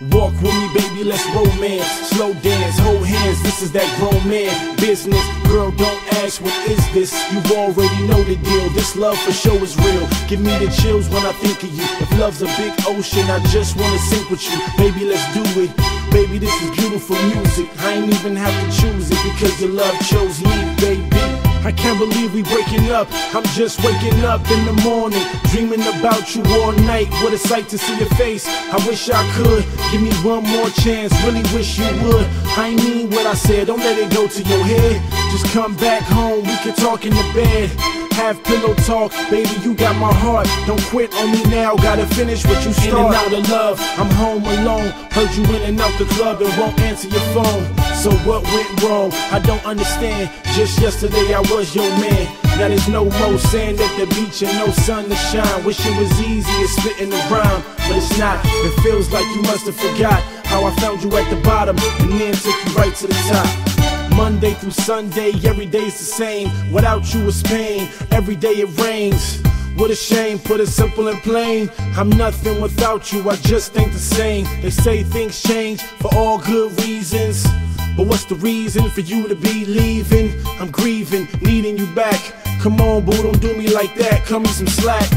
Walk with me, baby, let's romance. Slow dance, hold hands, this is that grown man business. Girl, don't ask, what is this? You already know the deal, this love for sure is real. Give me the chills when I think of you. If love's a big ocean, I just wanna sink with you. Baby, let's do it. Baby, this is beautiful music. I ain't even have to choose it because your love chose me, baby. I can't believe we breaking up. I'm just waking up in the morning, dreaming about you all night. What a sight to see your face. I wish I could. Give me one more chance, really wish you would. I mean what I said, don't let it go to your head. Just come back home, we can talk in the bed. Have pillow talk, baby, you got my heart. Don't quit on me now, gotta finish what you start. In and out of love, I'm home alone. Heard you in and out the club and won't answer your phone. So what went wrong? I don't understand. Just yesterday I was your man. Now there's no more sand at the beach and no sun to shine. Wish it was easy as spitting the rhyme, but it's not. It feels like you must have forgot how I found you at the bottom and then took you right to the top. Monday through Sunday, every day's the same. Without you it's pain, every day it rains. What a shame, put it simple and plain. I'm nothing without you, I just ain't the same. They say things change for all good reasons, but what's the reason for you to be leaving? I'm grieving, needing you back. Come on boo, don't do me like that, cut me some slack.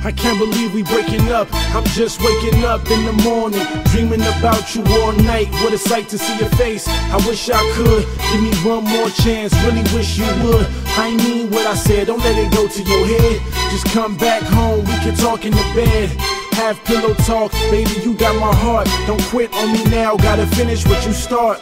I can't believe we breaking up. I'm just waking up in the morning, dreaming about you all night. What a sight to see your face. I wish I could. Give me one more chance, really wish you would. I mean what I said, don't let it go to your head. Just come back home, we can talk in the bed. Have pillow talk, baby, you got my heart. Don't quit on me now, gotta finish what you start.